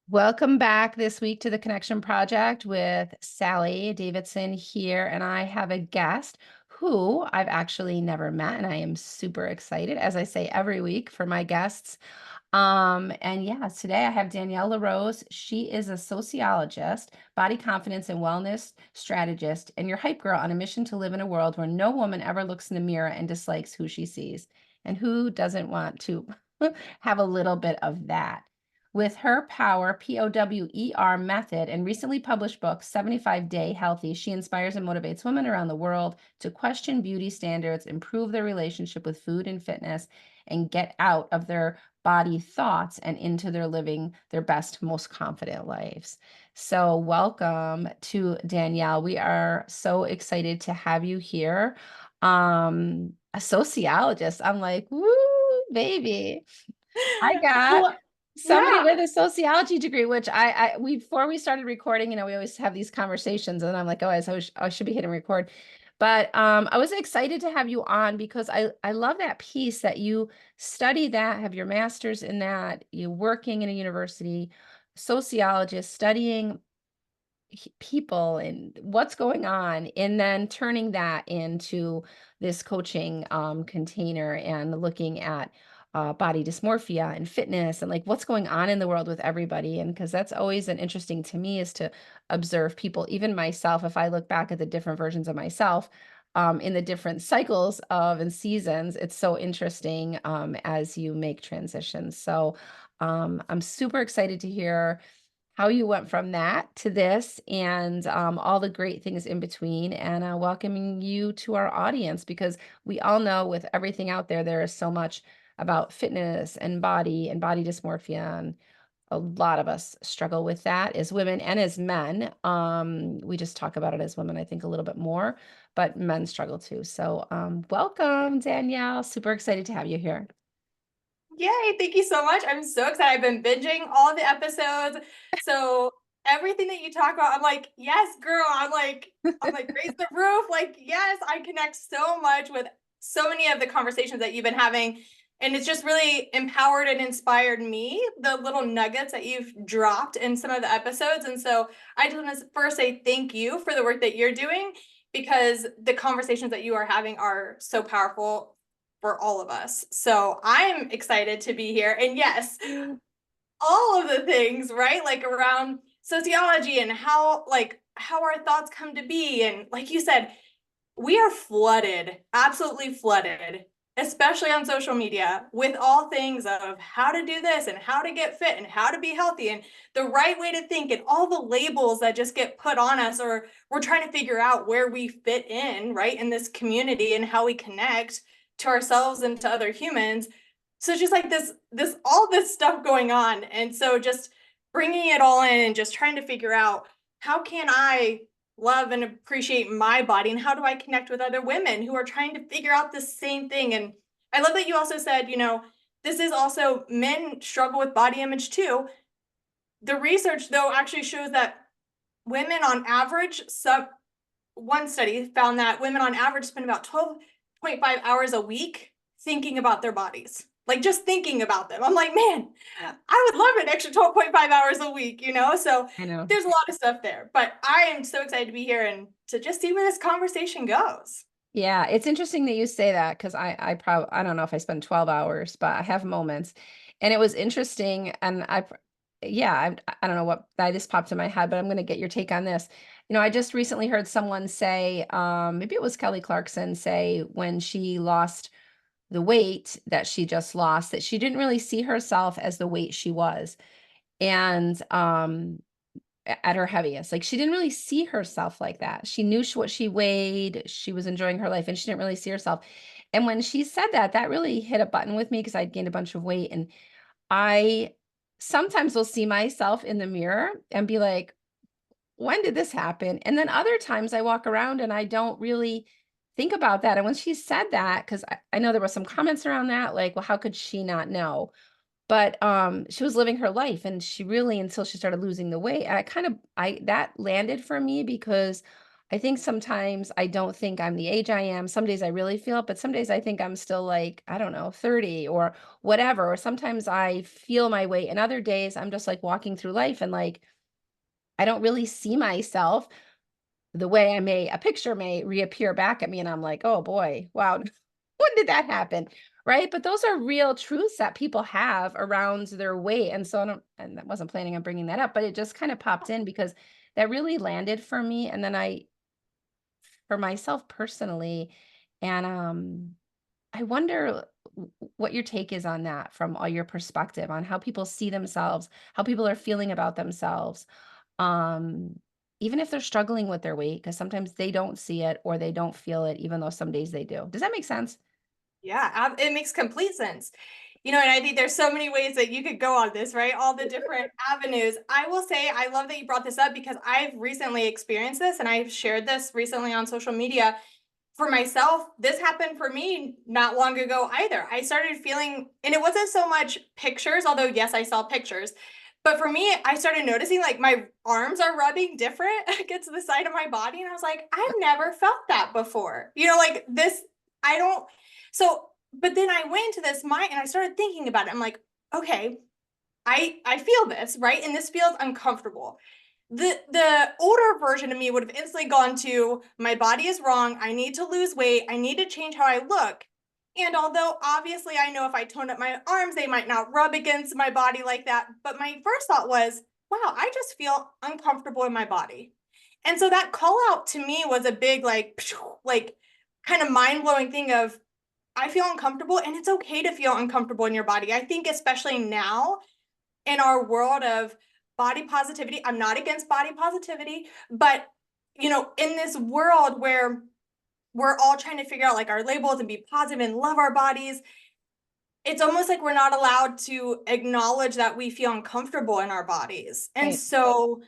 Welcome back this week to the Connection Project with Sally Davidson here. And I have a guest who I've actually never met, and I am super excited, as I say every week, for my guests. And yeah, today I have Danielle LaRose. She is a sociologist, body confidence and wellness strategist, and your hype girl on a mission to live in a world where no woman ever looks in the mirror and dislikes who she sees. And who doesn't want to have a little bit of that? With her Power, POWER method and recently published book, 75 Day Healthy, she inspires and motivates women around the world to question beauty standards, improve their relationship with food and fitness, and get out of their body thoughts and into their living their best, most confident lives. So, welcome to Danielle. We are so excited to have you here. A sociologist. I'm like, woo, baby. I got Well, somebody yeah. with a sociology degree, which before we started recording, we always have these conversations, and I'm like, oh, I should be hitting record. But I was excited to have you on because I love that piece that you study that, have your master's in that, you're working in a university, sociologist, studying people and what's going on, and then turning that into this coaching container and looking at body dysmorphia and fitness and like what's going on in the world with everybody. And because that's always an interesting to me is to observe people, even myself, if I look back at the different versions of myself in the different cycles of and seasons, it's so interesting as you make transitions. So I'm super excited to hear how you went from that to this and all the great things in between, and welcoming you to our audience because we all know with everything out there, there is so much about fitness and body dysmorphia. And a lot of us struggle with that as women and as men. We just talk about it as women, I think, a little bit more, but men struggle too. So, welcome, Danielle. Super excited to have you here. Yay. Thank you so much. I'm so excited. I've been binging all the episodes. So everything that you talk about, I'm like, yes, girl. I'm like, raise the roof. Like, yes, I connect so much with so many of the conversations that you've been having. And it's just really empowered and inspired me, the little nuggets that you've dropped in some of the episodes. And so I just want to first say thank you for the work that you're doing because the conversations that you are having are so powerful for all of us. So I'm excited to be here. And yes, all of the things, right? Like around sociology and how our thoughts come to be. And like you said, we are flooded, absolutely flooded, especially on social media, with all things of how to do this and how to get fit and how to be healthy and the right way to think and all the labels that just get put on us, or we're trying to figure out where we fit in, right, in this community and how we connect to ourselves and to other humans. So it's just like this all this stuff going on. And so just bringing it all in and just trying to figure out how can I love and appreciate my body and how do I connect with other women who are trying to figure out the same thing. And I love that you also said, this is also men struggle with body image too. The research though actually shows that women on average, some one study found that women on average spend about 12.5 hours a week thinking about their bodies. Like just thinking about them. I'm like, man, I would love an extra 12.5 hours a week. So I know. there's a lot of stuff there. But I am so excited to be here and to just see where this conversation goes. Yeah, it's interesting that you say that because I don't know if I spend 12 hours, but I have moments. And it was interesting. And yeah, I don't know what that just popped in my head, but I'm going to get your take on this. I just recently heard someone say, maybe it was Kelly Clarkson say when she lost the weight that she just lost, that she didn't really see herself as the weight she was. And at her heaviest. Like she didn't really see herself like that. She knew what she weighed, she was enjoying her life, and she didn't really see herself. And when she said that, that really hit a button with me because I'd gained a bunch of weight. And I sometimes will see myself in the mirror and be like, when did this happen? And then other times I walk around and I don't really think about that. And when she said that, because I know there was some comments around that, like, well, how could she not know? But, she was living her life, and she really until she started losing the weight, and I that landed for me because I think sometimes I don't think I'm the age I am. Some days I really feel it, but some days I think I'm still like, I don't know, 30 or whatever. Or sometimes I feel my weight, and other days I'm just like walking through life and like I don't really see myself the way a picture may reappear back at me, and I'm like, "Oh boy, wow, when did that happen?" Right? But those are real truths that people have around their weight, and so I wasn't planning on bringing that up, but it just kind of popped in because that really landed for me, and then for myself personally, and I wonder what your take is on that from all your perspective on how people see themselves, how people are feeling about themselves. Um, Even if they're struggling with their weight, because sometimes they don't see it or they don't feel it, even though some days they do. Does that make sense? Yeah, it makes complete sense. And I think there's so many ways that you could go on this, right? All the different avenues. I will say, I love that you brought this up because I've recently experienced this and I've shared this recently on social media. For myself, this happened for me not long ago either. I started feeling, and it wasn't so much pictures, although yes, I saw pictures. But for me, I started noticing like my arms are rubbing different against the side of my body. And I was like, I've never felt that before. Like this, I don't. So, but then I went into this mind and I started thinking about it. I'm like, okay, I feel this, right? And this feels uncomfortable. The older version of me would have instantly gone to my body is wrong. I need to lose weight. I need to change how I look. And although obviously I know if I toned up my arms, they might not rub against my body like that. But my first thought was, wow, I just feel uncomfortable in my body. And so that call out to me was a big like kind of mind-blowing thing of I feel uncomfortable and it's okay to feel uncomfortable in your body. I think especially now in our world of body positivity, I'm not against body positivity, but in this world where we're all trying to figure out like our labels and be positive and love our bodies, it's almost like we're not allowed to acknowledge that we feel uncomfortable in our bodies. And Right. so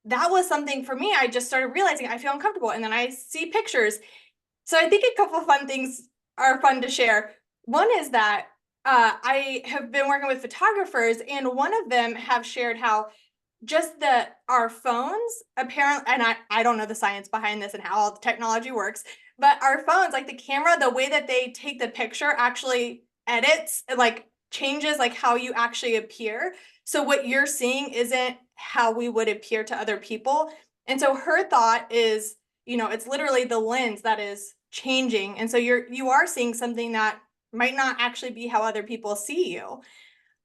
that was something for me. I just started realizing I feel uncomfortable and then I see pictures. So I think a couple of fun things are fun to share. One is that I have been working with photographers, and one of them have shared how just our phones apparently, and I don't know the science behind this and how all the technology works, but our phones, like the camera, the way that they take the picture actually edits, like changes like how you actually appear. So what you're seeing isn't how we would appear to other people. And so her thought is, it's literally the lens that is changing. And so you are seeing something that might not actually be how other people see you.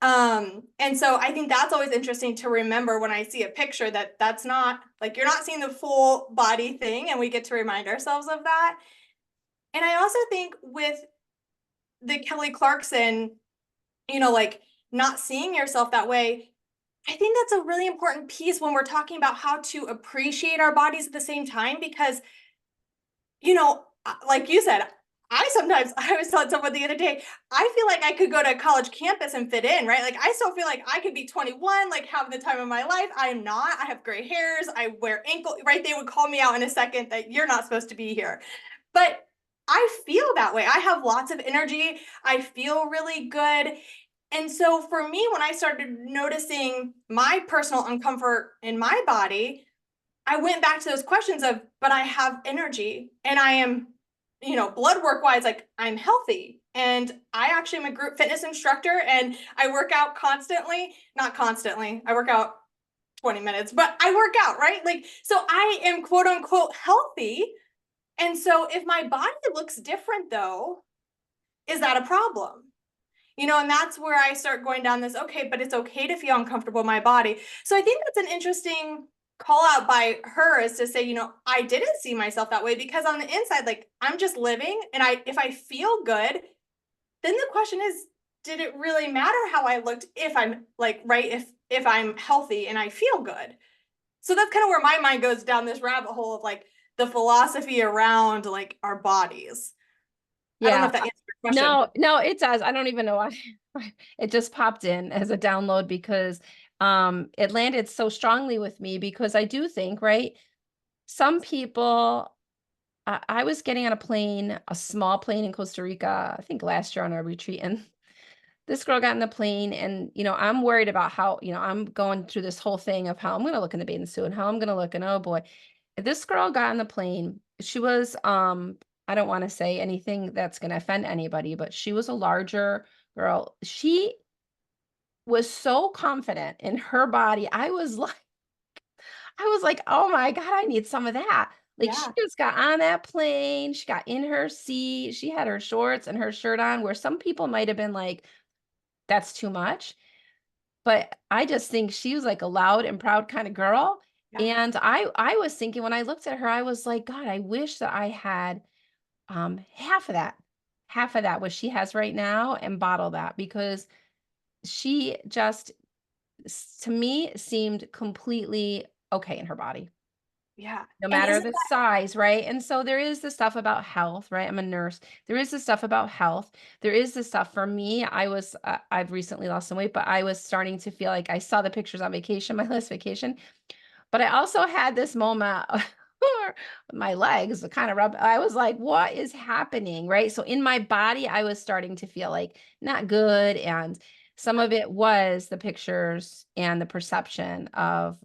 And so I think that's always interesting to remember when I see a picture that that's not like you're not seeing the full body thing, and we get to remind ourselves of that. And I also think with the Kelly Clarkson, like not seeing yourself that way, I think that's a really important piece when we're talking about how to appreciate our bodies at the same time because like you said, I was telling someone the other day, I feel like I could go to a college campus and fit in, right? Like I still feel like I could be 21, like have the time of my life. I am not. I have gray hairs. I wear ankle, right? They would call me out in a second that you're not supposed to be here. But I feel that way. I have lots of energy. I feel really good. And so for me, when I started noticing my personal uncomfort in my body, I went back to those questions of, but I have energy and I am, blood work wise, like I'm healthy. And I actually am a group fitness instructor and I work out constantly, not constantly. I work out 20 minutes, but I work out, right? Like, so I am quote unquote healthy. And so if my body looks different though, is that a problem? And that's where I start going down this, okay, but it's okay to feel uncomfortable in my body. So I think that's an interesting call out by her is to say, I didn't see myself that way because on the inside, like I'm just living and if I feel good, then the question is, did it really matter how I looked if I'm like, right, if I'm healthy and I feel good? So that's kind of where my mind goes down this rabbit hole of like the philosophy around like our bodies. I don't know Yeah. if that answers your question. No, no, it does. I don't even know why. It just popped in as a download because it landed so strongly with me because I do think, right? Some people I was getting on a plane, a small plane in Costa Rica, I think last year on a retreat, and this girl got in the plane, and I'm worried about how, I'm going through this whole thing of how I'm going to look in the bathing suit and how I'm going to look, and oh boy. this girl got on the plane. She was, I don't want to say anything that's going to offend anybody, but she was a larger girl. She was so confident in her body. I was like, "Oh my god, I need some of that." Like, she Yeah. just got on that plane, she got in her seat, she had her shorts and her shirt on, where some people might have been like, "That's too much." But I just think she was like a loud and proud kinda girl, Yeah. and I was thinking when I looked at her, I was like, "God, I wish that I had, half of that what she has right now and bottle that," because she just to me seemed completely okay in her body. Yeah. No And matter isn't the that size, right? And so there is the stuff about health, right? I'm a nurse. There is the stuff about health. There is the stuff for me. I've recently lost some weight, but I was starting to feel like I saw the pictures on vacation, my last vacation, but I also had this moment where my legs kind of rub. I was like, what is happening? Right. So in my body, I was starting to feel like not good. And some of it was the pictures and the perception of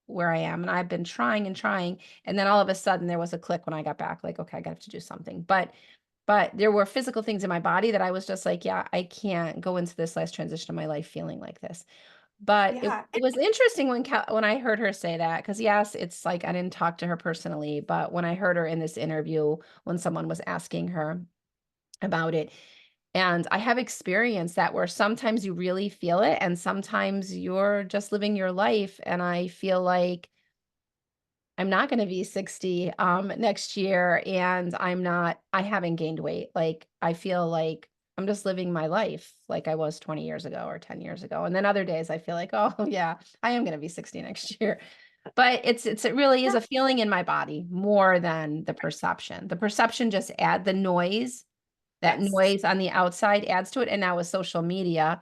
where I am. And I've been trying and trying. And then all of a sudden there was a click when I got back, like, okay, I got to do something. But there were physical things in my body that I was just like, yeah, I can't go into this last transition of my life feeling like this. But it yeah. it was interesting when I heard her say that, because yes, it's like I didn't talk to her personally, but when I heard her in this interview, when someone was asking her about it, and I have experienced that where sometimes you really feel it and sometimes you're just living your life, and I feel like I'm not gonna be 60, next year, and I haven't gained weight, like, I feel like I'm just living my life like I was 20 years ago or 10 years ago, and then other days I feel like, "Oh, yeah, I am gonna be 60 next year." But it really is Yeah. a feeling in my body more than the perception. The perception just add the noise, that Yes. noise on the outside adds to it, and now with social media,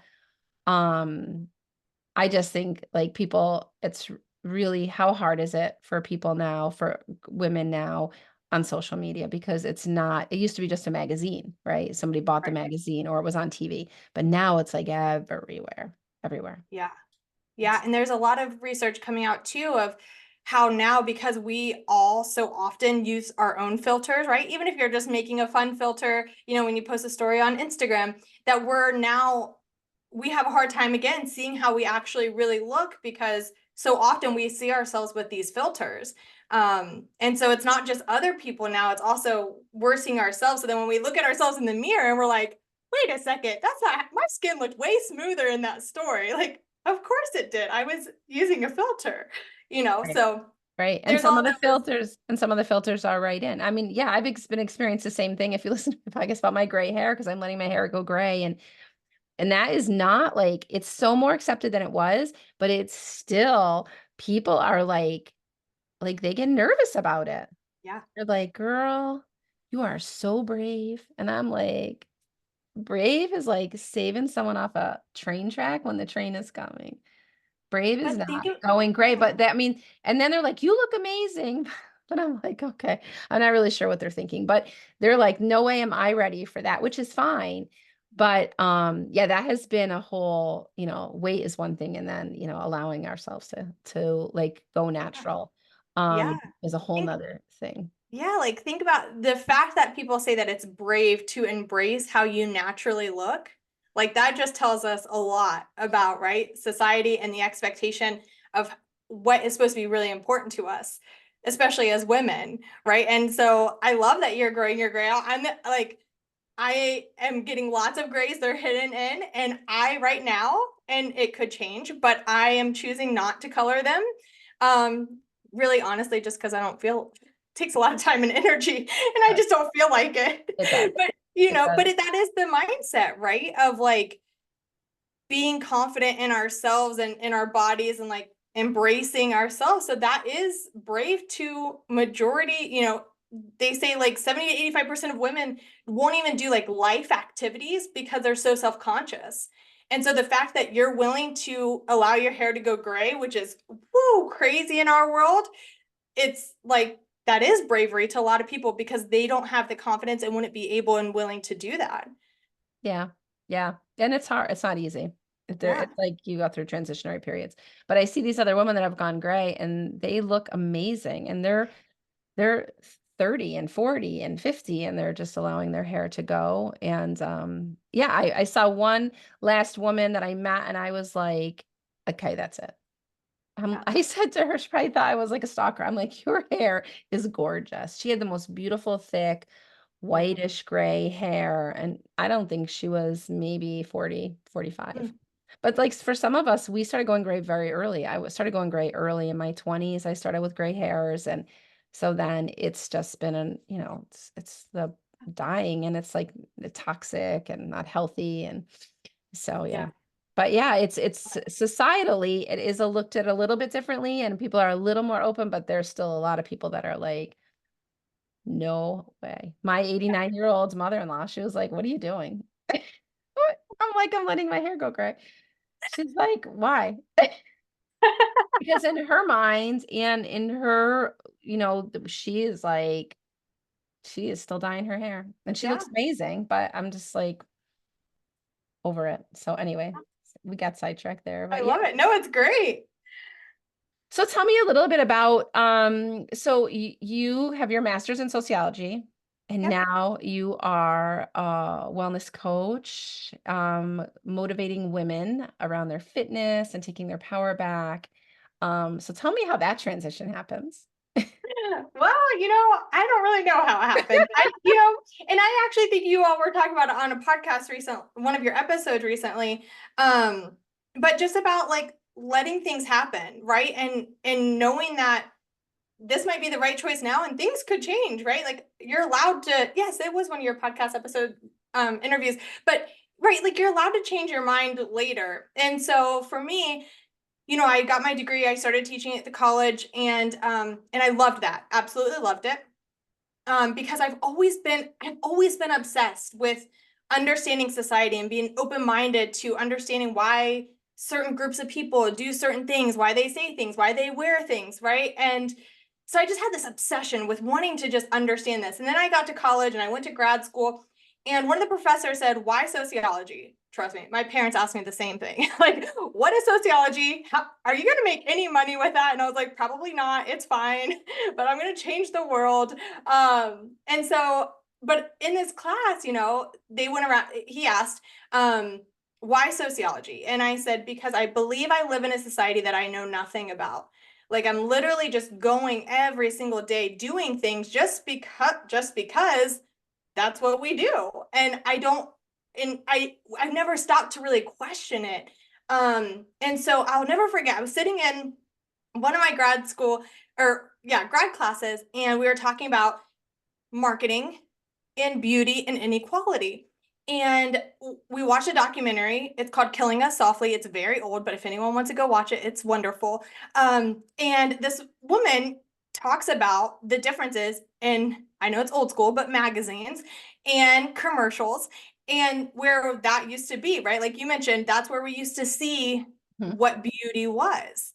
um I just think, like, people it's really how hard is it for people now, for women now on social media because it's not it used to be just a magazine, right? Somebody bought the Right. magazine or it was on TV, but now it's, like, everywhere, everywhere. Yeah. Yeah, It's and there's a lot of research coming out too of how now because we all so often use our own filters, right? Even if you're just making a fun filter, when you post a story on Instagram, that we have a hard time again seeing how we actually really look because so often we see ourselves with these filters. And so it's not just other people now, it's also we're seeing ourselves. So then when we look at ourselves in the mirror and we're like, wait a second, that's not my skin looked way smoother in that story. Like, of course it did. I was using a filter, right, so right, and there's all those. some of the filters are right in. I mean, yeah, I've been experienced the same thing if you listen to my podcast about my gray hair because 'cause I'm letting my hair go gray, and that is not like it's so more accepted than it was, but it's still people are like, they get nervous about it. Yeah. They're like, "Girl, you are so brave." And I'm like, "Brave is like saving someone off a train track when the train is coming. Brave is But think not of going great." yeah. But that mean and then they're like, "You look amazing." But I'm like, "Okay." I'm not really sure what they're thinking, but they're like, "No way am I ready for that," which is fine. But, yeah, that has been a whole weight is one thing, and then, allowing ourselves to, like, go Yeah. natural, Yeah. is a whole Think 'nother thing. Yeah, like think about the fact that people say that it's brave to embrace how you naturally look. Like that just tells us a lot about, right, society and the expectation of what is supposed to be really important to us, especially as women, right? And so I love that you're growing your gray out. I am getting lots of grays, they're hidden in, and I right now, and it could change, but I am choosing not to color them. Really honestly, just because I don't feel takes a lot of time and energy, and I Does. just don't feel like it. It does. But It does. that is the mindset, right? Of like being confident in ourselves and in our bodies and like embracing ourselves. So that is brave to majority, they say like 70 to 85% of women won't even do like life activities because they're so self-conscious. And so the fact that you're willing to allow your hair to go gray, which is woo crazy in our world, it's like that is bravery to a lot of people because they don't have the confidence and wouldn't be able and willing to do that. Yeah. Yeah. And it's hard. It's not easy. Yeah. It's like you go through transitionary periods. But I see these other women that have gone gray and they look amazing. And they're they're 30 and 40 and 50 and they're just allowing their hair to go. And yeah, I saw one last woman that I met and I was like, okay, that's it. Yeah. I said to her, she probably thought I was like a stalker. I'm like, your hair is gorgeous. She had the most beautiful, thick, Mhm. whitish gray hair. And I don't think she was maybe 40, 45. Mm. But like for some of us, we started going gray very early. Started going gray early in my 20s. I started with gray hairs. And so then it's just been it's the dying and it's like toxic and not healthy. And so yeah. Yeah. But yeah, it's societally, it is looked at a little bit differently and people are a little more open, but there's still a lot of people that are like, no way. My 89-year-old mother-in-law, she was like, what are you doing? I'm like, I'm letting my hair go gray. She's like, why? Because in her mind and in her, she is like, she is still dyeing her hair and she Yeah. looks amazing, but I'm just like over it. So anyway, we got sidetracked there, I but yeah. love it. No, it's great. So tell me a little bit about so you have your master's in sociology and Yep. now you are a wellness coach, motivating women around their fitness and taking their power back. So tell me how that transition happens. Well, I don't really know how it happened. And I actually think you all were talking about it on a podcast recent, one of your episodes recently. But just about like letting things happen, right? And knowing that this might be the right choice now and things could change, right? Like you're allowed to, yes, it was one of your podcast episode interviews, but right, like you're allowed to change your mind later. And so for me, I got my degree, I started teaching at the college and I loved that. Absolutely loved it. Because I've always been obsessed with understanding society and being open-minded to understanding why certain groups of people do certain things, why they say things, why they wear things, right? And so I just had this obsession with wanting to just understand this. And then I got to college and I went to grad school, and one of the professors said, "Why sociology?" Trust me, my parents asked me the same thing. Like, what is sociology? Are you going to make any money with that? And I was like, probably not. It's fine, but I'm going to change the world. And so, but in this class, they went around, he asked, why sociology? And I said, because I believe I live in a society that I know nothing about. Like I'm literally just going every single day doing things just because that's what we do. And I've never stopped to really question it. And so I'll never forget, I was sitting in one of my grad classes, and we were talking about marketing and beauty and inequality. And we watched a documentary. It's called Killing Us Softly. It's very old, but if anyone wants to go watch it, it's wonderful. And this woman talks about the differences in, I know it's old school, but magazines and commercials and where that used to be, right? Like you mentioned, that's where we used to see Mhm. what beauty was.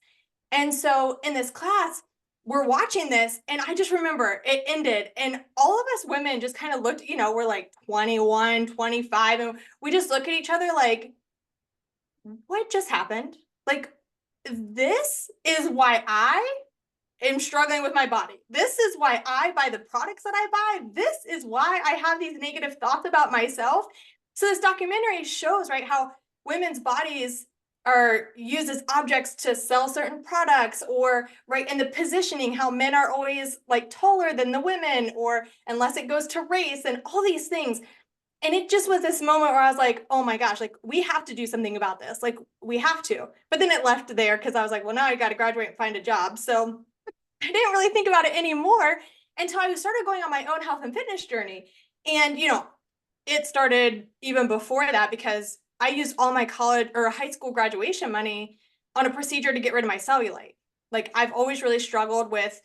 And so in this class, we're watching this, and I just remember it ended, and all of us women just kind of looked, we're like 21, 25, and we just look at each other like, what just happened? Like, this is why I am struggling with my body. This is why I buy the products that I buy. This is why I have these negative thoughts about myself. So this documentary shows, right, how women's bodies are used as objects to sell certain products, or right in the positioning, how men are always like taller than the women, or unless it goes to race and all these things. And it just was this moment where I was like, oh my gosh, like we have to do something about this. Like we have to. But then it left there because I was like, well, now I got to graduate and find a job. So I didn't really think about it anymore until I started going on my own health and fitness journey. And, it started even before that because I used all my college or high school graduation money on a procedure to get rid of my cellulite. Like I've always really struggled with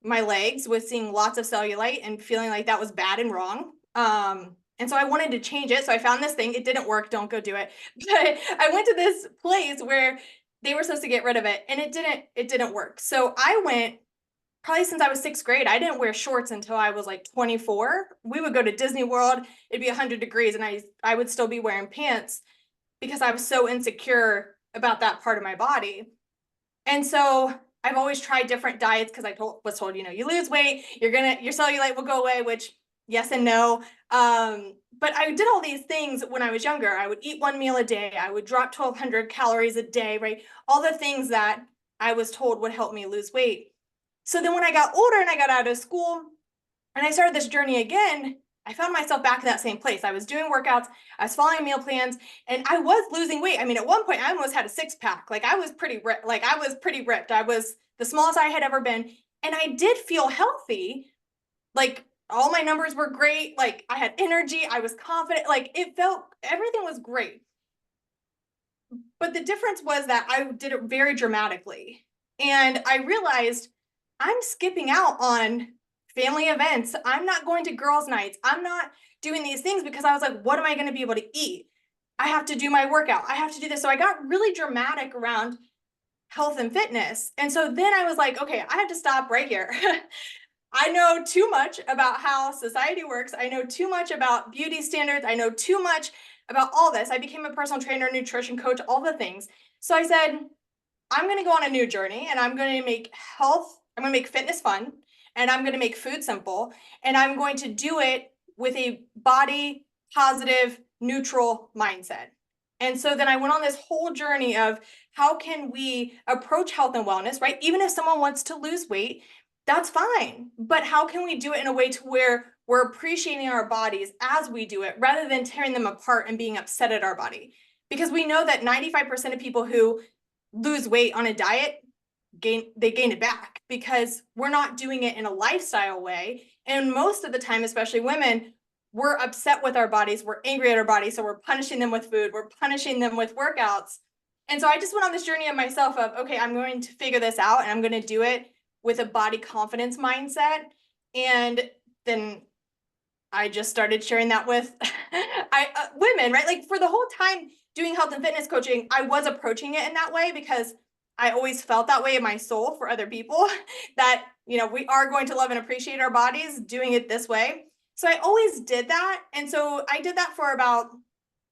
my legs, with seeing lots of cellulite and feeling like that was bad and wrong. And so I wanted to change it. So I found this thing. It didn't work. Don't go do it. But I went to this place where they were supposed to get rid of it, and it didn't work. So I went probably since I was sixth grade. I didn't wear shorts until I was like 24. We would go to Disney World. It'd be 100 degrees, and I would still be wearing pants because I was so insecure about that part of my body. And so I've always tried different diets because was told, you lose weight, your cellulite will go away, which yes and no. But I did all these things when I was younger. I would eat one meal a day. I would drop 1,200 calories a day, right? All the things that I was told would help me lose weight. So then when I got older and I got out of school and I started this journey again, I found myself back in that same place. I was doing workouts, I was following meal plans, and I was losing weight. I mean, at one point, I almost had a 6-pack. Like I was pretty ripped. I was the smallest I had ever been, and I did feel healthy. Like all my numbers were great. Like I had energy. I was confident. Like everything was great. But the difference was that I did it very dramatically, and I realized I'm skipping out on family events. I'm not going to girls' nights. I'm not doing these things because I was like, what am I going to be able to eat? I have to do my workout. I have to do this. So I got really dramatic around health and fitness. And so then I was like, okay, I have to stop right here. I know too much about how society works. I know too much about beauty standards. I know too much about all this. I became a personal trainer, nutrition coach, all the things. So I said, I'm going to go on a new journey, and I'm going to make fitness fun, and I'm going to make food simple, and I'm going to do it with a body positive, neutral mindset. And so then I went on this whole journey of how can we approach health and wellness, right? Even if someone wants to lose weight, that's fine. But how can we do it in a way to where we're appreciating our bodies as we do it rather than tearing them apart and being upset at our body? Because we know that 95% of people who lose weight on a diet gain it back because we're not doing it in a lifestyle way. And most of the time, especially women, we're upset with our bodies, we're angry at our bodies, so we're punishing them with food, we're punishing them with workouts. And so I just went on this journey of myself of, okay, I'm going to figure this out, and I'm going to do it with a body confidence mindset. And then I just started sharing that with women, right? Like for the whole time doing health and fitness coaching, I was approaching it in that way because I always felt that way in my soul for other people that, we are going to love and appreciate our bodies doing it this way. So I always did that. And so I did that for about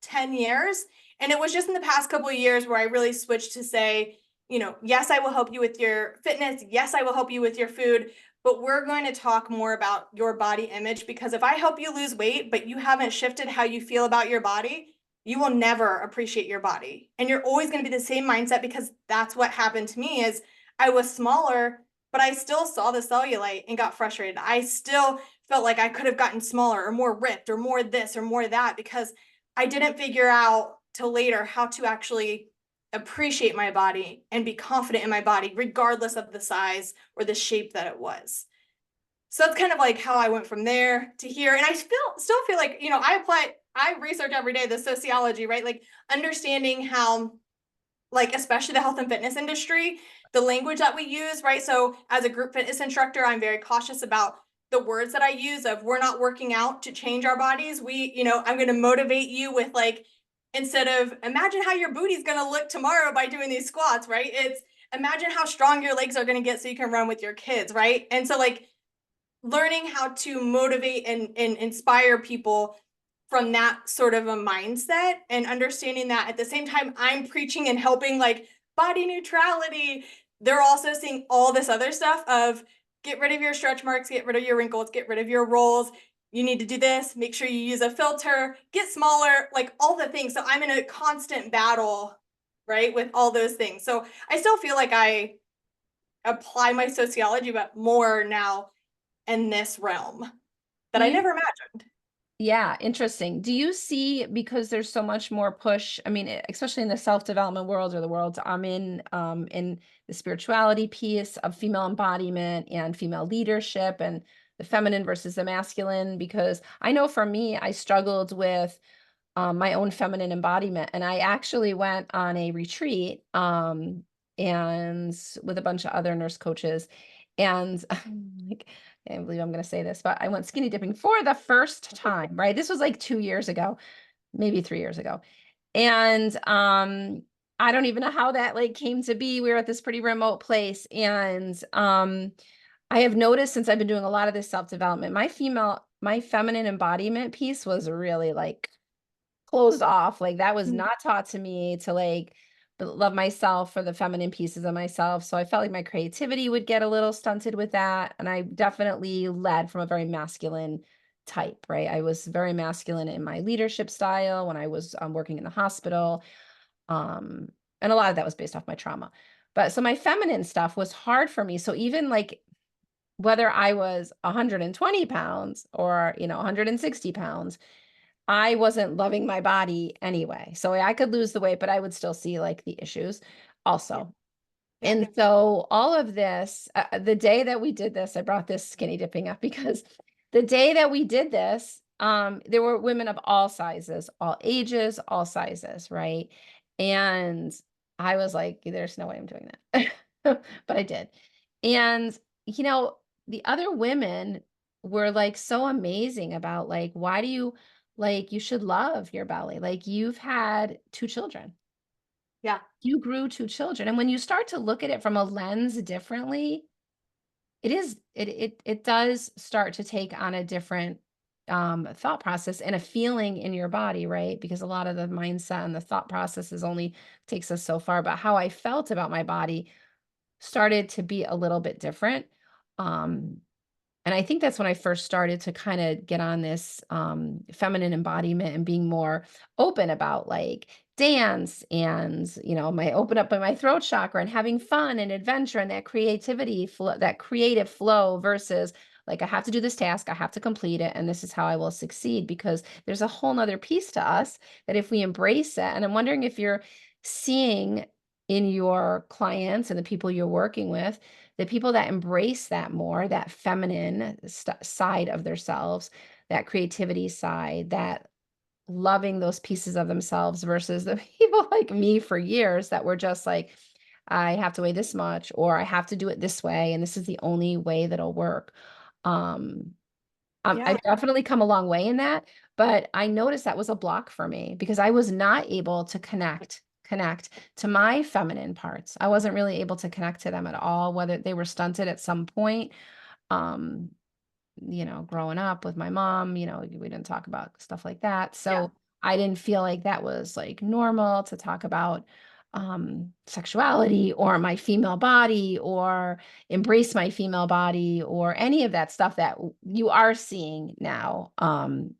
10 years. And it was just in the past couple of years where I really switched to say, yes, I will help you with your fitness. Yes, I will help you with your food. But we're going to talk more about your body image, because if I help you lose weight, but you haven't shifted how you feel about your body, you will never appreciate your body. And you're always going to be the same mindset, because that's what happened to me is I was smaller, but I still saw the cellulite and got frustrated. I still felt like I could have gotten smaller or more ripped or more this or more that, because I didn't figure out till later how to actually appreciate my body and be confident in my body, regardless of the size or the shape that it was. So that's kind of like how I went from there to here. And I still feel like, I research every day, the sociology, right? Like understanding how, like, especially the health and fitness industry, the language that we use, right? So as a group fitness instructor, I'm very cautious about the words that I use of, we're not working out to change our bodies. I'm going to motivate you with, like, instead of imagine how your booty's going to look tomorrow by doing these squats, right? It's imagine how strong your legs are going to get so you can run with your kids, right? And so like learning how to motivate and inspire people from that sort of a mindset, and understanding that at the same time I'm preaching and helping like body neutrality, they're also seeing all this other stuff of get rid of your stretch marks, get rid of your wrinkles, get rid of your rolls. You need to do this, make sure you use a filter, get smaller, like all the things. So I'm in a constant battle, right, with all those things. So I still feel like I apply my sociology, but more now in this realm that I never imagined. Yeah, interesting. Do you see, because there's so much more push, I mean, especially in the self-development world or the world I'm in the spirituality piece of female embodiment and female leadership and the feminine versus the masculine, because I know for me, I struggled with my own feminine embodiment. And I actually went on a retreat and with a bunch of other nurse coaches. And like, I can't believe I'm going to say this, but I went skinny dipping for the first time, right? This was like 2 years ago, maybe 3 years ago. And I don't even know how that like came to be. We were at this pretty remote place. And I have noticed since I've been doing a lot of this self-development, my feminine embodiment piece was really like closed off. Like that was not taught to me to like love myself for the feminine pieces of myself. So I felt like my creativity would get a little stunted with that. And I definitely led from a very masculine type, right? I was very masculine in my leadership style when I was working in the hospital. Um, and a lot of that was based off my trauma. But so my feminine stuff was hard for me. So even like whether I was 120 pounds or, 160 pounds, I wasn't loving my body anyway. So I could lose the weight, but I would still see like the issues Yeah. also. Yeah. And so all of this, the day that we did this, I brought this skinny dipping up because the day that we did this, there were women of all sizes, all ages, all sizes, right? And I was like, there's no way I'm doing that. But I did. And, you know, the other women were like so amazing about like, why do you like, you should love your belly. Like you've had 2 children, Yeah. you grew 2 children. And when you start to look at it from a lens differently, it does start to take on a different thought process and a feeling in your body, right? Because a lot of the mindset and the thought processes only takes us so far. But how I felt about my body started to be a little bit different. Um, and I think that's when I first started to kind of get on this feminine embodiment and being more open about like dance and, my open up in my throat chakra and having fun and adventure and that creativity flow, that creative flow versus like, I have to do this task, I have to complete it, and this is how I will succeed because there's a whole nother piece to us that if we embrace it, and I'm wondering if you're seeing in your clients and the people you're working with the people that embrace that more, that feminine side of themselves, that creativity side, that loving those pieces of themselves versus the people like me for years that were just like, I have to weigh this much, or I have to do it this way, and this is the only way that'll work. Um, Yeah. I've definitely come a long way in that, but I noticed that was a block for me because I was not able to connect to my feminine parts. I wasn't really able to connect to them at all, whether they were stunted at some point. Um, growing up with my mom, we didn't talk about stuff like that. Yeah. So I didn't feel like that was like normal to talk about sexuality or my female body or embrace my female body or any of that stuff that you are seeing now. And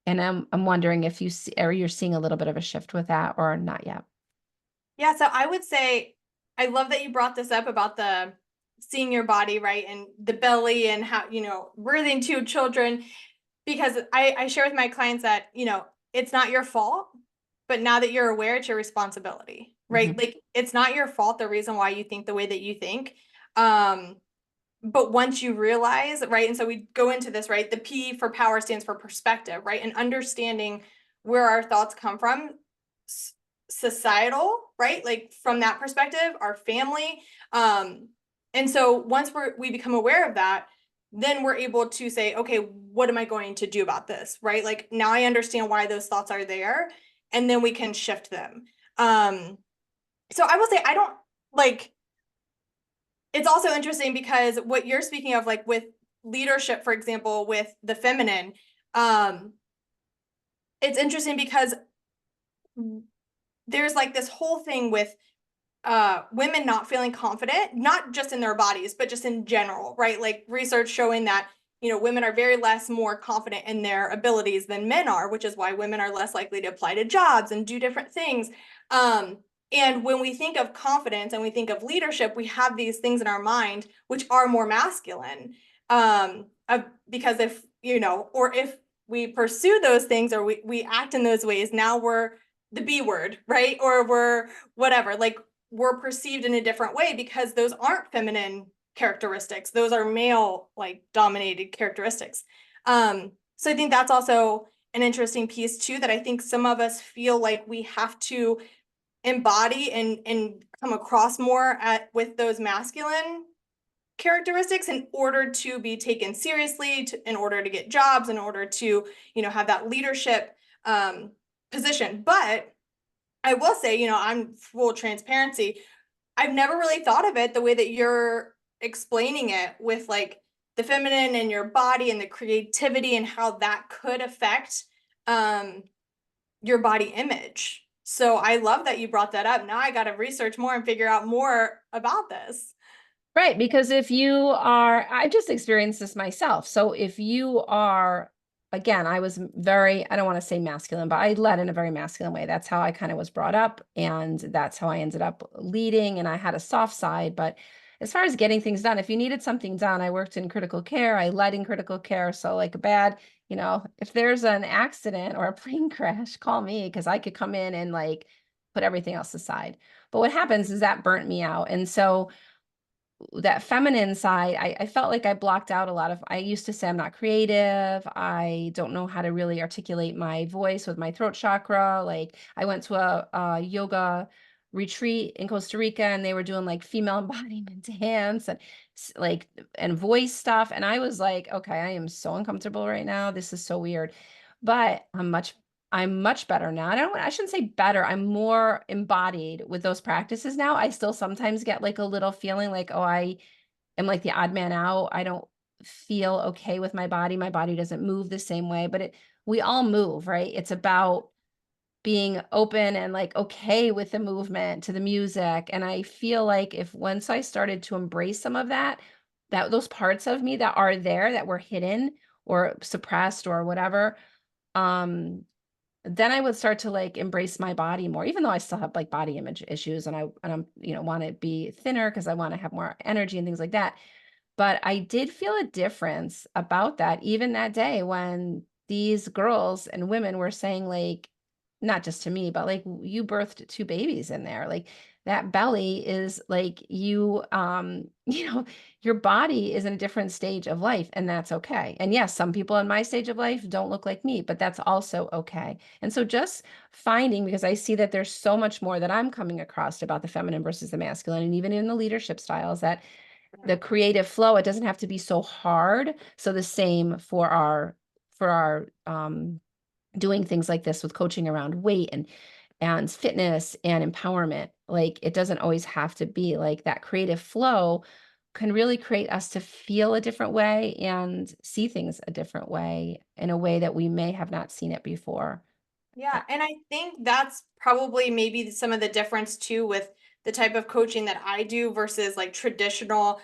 I'm wondering if you see or you're seeing a little bit of a shift with that or not yet. Yeah. So I would say I love that you brought this up about the seeing your body, right? And the belly and how, birthing 2 children, because I share with my clients that, it's not your fault, but now that you're aware, it's your responsibility, right? Mhm. Like it's not your fault, the reason why you think the way that you think. Um, but once you realize, right? And so we go into this, right? The P for power stands for perspective, right? And understanding where our thoughts come from, societal, right? Like from that perspective, our family. And so once we become aware of that, then we're able to say, okay, what am I going to do about this? Right? Like now I understand why those thoughts are there, and then we can shift them. So I will say I don't like it's also interesting because what you're speaking of, like with leadership, for example, with the feminine, um, it's interesting because there's like this whole thing with women not feeling confident, not just in their bodies, but just in general, right? Like research showing that, women are very less more confident in their abilities than men are, which is why women are less likely to apply to jobs and do different things. Um, and when we think of confidence and we think of leadership, we have these things in our mind which are more masculine. Because if, or if we pursue those things or we act in those ways, now we're the B word, right? Or we're whatever. Like we're perceived in a different way because those aren't feminine characteristics. Those are male like dominated characteristics. So I think that's also an interesting piece too, that I think some of us feel like we have to embody and come across more with those masculine characteristics in order to be taken seriously, in order to get jobs, in order to, have that leadership position. But I will say, I'm full transparency. I've never really thought of it the way that you're explaining it with like the feminine and your body and the creativity and how that could affect your body image. So I love that you brought that up. Now I got to research more and figure out more about this. Right, because if you are, I just experienced this myself. So if you are, again, I was very, I don't want to say masculine, but I led in a very masculine way. That's how I kind of was brought up, and that's how I ended up leading. And I had a soft side, but as far as getting things done, if you needed something done, I worked in critical care, I led in critical care. So like a bad, if there's an accident or a plane crash, call me because I could come in and like put everything else aside. But what happens is that burnt me out. And so that feminine side, I felt like I blocked out a lot of, I used to say I'm not creative. I don't know how to really articulate my voice with my throat chakra. Like I went to a yoga retreat in Costa Rica and they were doing like female embodiment dance and like, and voice stuff. And I was like, okay, I am so uncomfortable right now. This is so weird, but I'm much better now. I shouldn't say better. I'm more embodied with those practices now. I still sometimes get like a little feeling like, oh, I am like the odd man out. I don't feel okay with my body. My body doesn't move the same way, but we all move, right? It's about being open and like okay with the movement to the music. And I feel like if once I started to embrace some of that, that those parts of me that are there that were hidden or suppressed or whatever, um then I would start to like embrace my body more, even though I still have like body image issues and I'm, want to be thinner because I want to have more energy and things like that. But I did feel a difference about that even that day when these girls and women were saying like, not just to me, but like you birthed two babies in there. Like that belly is like you, your body is in a different stage of life and that's okay. And yes, some people in my stage of life don't look like me, but that's also okay. And so just finding, because I see that there's so much more that I'm coming across about the feminine versus the masculine, and even in the leadership styles that the creative flow, it doesn't have to be so hard. So the same for our doing things like this with coaching around weight and fitness and empowerment. Like it doesn't always have to be like that creative flow can really create us to feel a different way and see things a different way in a way that we may have not seen it before. Yeah, and I think that's probably maybe some of the difference too with the type of coaching that I do versus like traditional,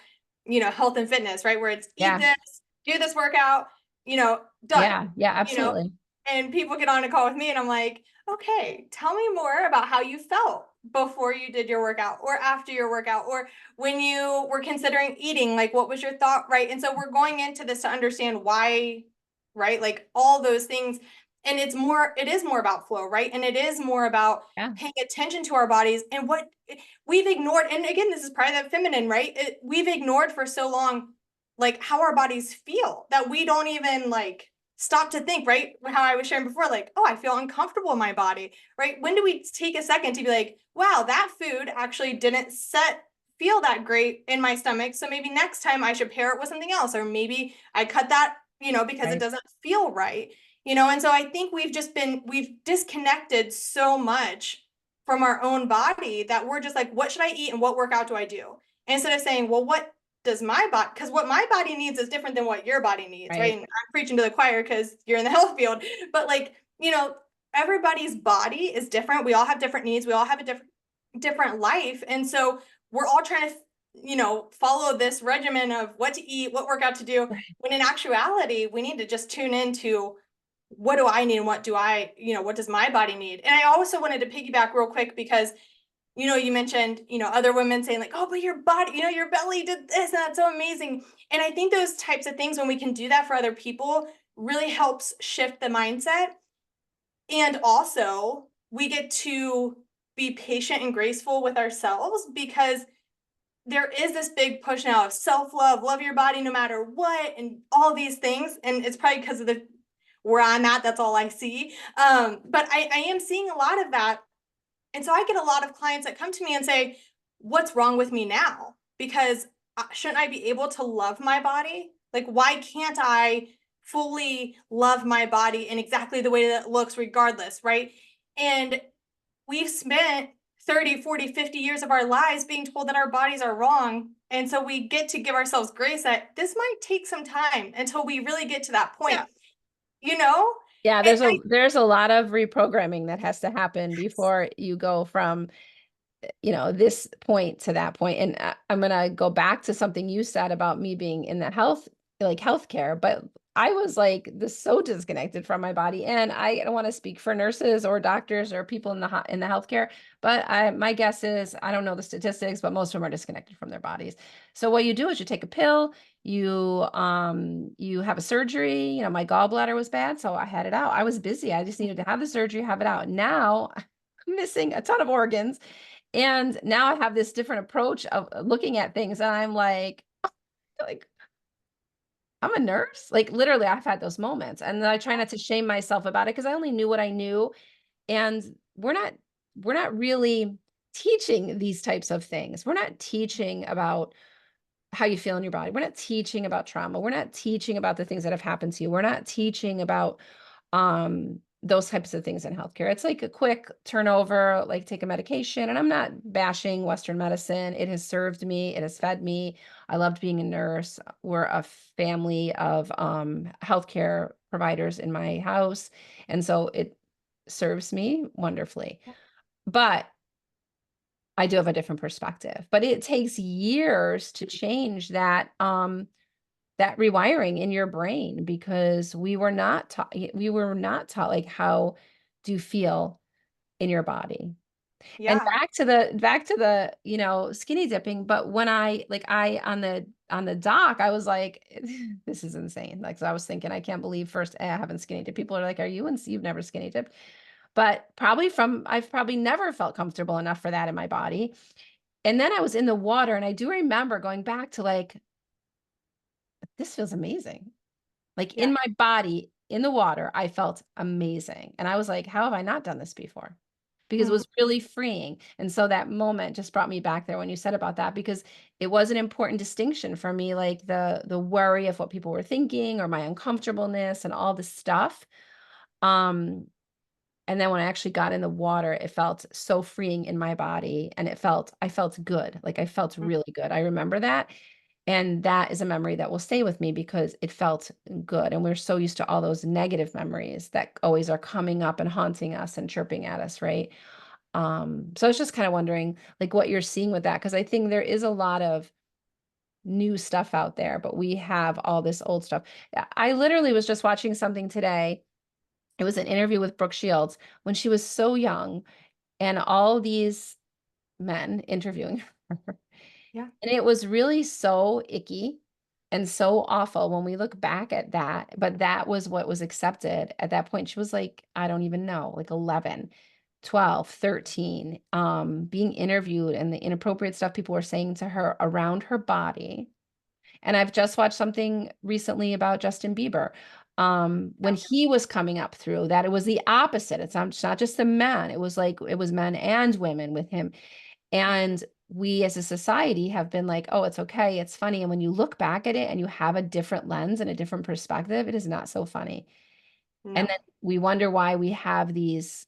health and fitness, right? Where it's eat Yeah. this, do this workout, done. Yeah. Yeah, You know, absolutely. and people get on a call with me and I'm like, okay, tell me more about how you felt before you did your workout or after your workout or when you were considering eating, like what was your thought, right? And so we're going into this to understand why, right? Like all those things. And it is more about flow, right? And it is more about Yeah. paying attention to our bodies and what we've ignored. And again, this is probably that feminine, right? We've ignored for so long, like how our bodies feel that we don't even like stop to think, right? How I was sharing before, like, oh, I feel uncomfortable in my body, right? When do we take a second to be like, wow, that food actually didn't feel that great in my stomach. So maybe next time I should pair it with something else, or maybe I cut that, because it Right. doesn't feel right, and so I think we've disconnected so much from our own body that we're just like, what should I eat and what workout do I do? Instead of saying, well, what does my body, because what my body needs is different than what your body needs, right? Right. And I'm preaching to the choir because you're in the health field, but like, everybody's body is different. We all have different needs. We all have a different life. And so we're all trying to, follow this regimen of what to eat, what workout to do, when in actuality, we need to just tune into what do I need and what does my body need? And I also wanted to piggyback real quick because you mentioned, other women saying like, oh, but your body, your belly did this and that's so amazing. And I think those types of things, when we can do that for other people, really helps shift the mindset. And also we get to be patient and graceful with ourselves because there is this big push now of self-love, love your body no matter what, and all these things. And it's probably because of where I'm at, that's all I see. But I am seeing a lot of that. And so I get a lot of clients that come to me and say, what's wrong with me now? Because shouldn't I be able to love my body? Like, why can't I fully love my body in exactly the way that it looks regardless, right? And we've spent 30, 40, 50 years of our lives being told that our bodies are wrong. And so we get to give ourselves grace that this might take some time until we really get to that point, Yeah. you know? Yeah, And there's a lot of reprogramming that has to happen before you go from, this point to that point. And I'm gonna go back to something you said about me being in the healthcare, but I was like this so disconnected from my body. And I don't want to speak for nurses or doctors or people in the healthcare, but my guess is, I don't know the statistics, but most of them are disconnected from their bodies. So what you do is you take a pill, you have a surgery. My gallbladder was bad, so I had it out. I was busy. I just needed to have the surgery, have it out. Now I'm missing a ton of organs. And now I have this different approach of looking at things, and I'm like I'm a nurse. Like literally, I've had those moments, and then I try not to shame myself about it because I only knew what I knew, and we're not really teaching these types of things. We're not teaching about how you feel in your body. We're not teaching about trauma. We're not teaching about the things that have happened to you. We're not teaching about those types of things in healthcare. It's like a quick turnover, like take a medication. And I'm not bashing Western medicine. It has served me, it has fed me. I loved being a nurse. We're a family of healthcare providers in my house. And so it serves me wonderfully. But I do have a different perspective. But it takes years to change that rewiring in your brain because we were not taught like how do you feel in your body. And yeah, back to the skinny dipping, but when I on the dock I was like this is insane. Like, so I was thinking I can't believe first I haven't skinny dipped. People are like, are you, and you've never skinny dipped? But I've probably never felt comfortable enough for that in my body. And then I was in the water, and I do remember going back to like, this feels amazing. Like yeah. in my body, in the water, I felt amazing. And I was like, how have I not done this before? Because it Mhm. was really freeing. And so that moment just brought me back there when you said about that, because it was an important distinction for me, like the worry of what people were thinking or my uncomfortableness and all this stuff. Um, and then when I actually got in the water, it felt so freeing in my body, and I felt good. Like I felt really good. I remember that. And that is a memory that will stay with me because it felt good. And we're so used to all those negative memories that always are coming up and haunting us and chirping at us, right? So I was just kind of wondering like what you're seeing with that, because I think there is a lot of new stuff out there, but we have all this old stuff. I literally was just watching something today. It was an interview with Brooke Shields when she was so young, and all these men interviewing her. Yeah. And it was really so icky and so awful when we look back at that. But that was what was accepted at that point. She was like, I don't even know, like 11, 12, 13, being interviewed, and the inappropriate stuff people were saying to her around her body. And I've just watched something recently about Justin Bieber. When he was coming up through that, it was the opposite. It's not just the men. It was like it was men and women with him. And we as a society have been like, oh, it's okay, it's funny. And when you look back at it and you have a different lens and a different perspective, it is not so funny. And No. then we wonder why we have these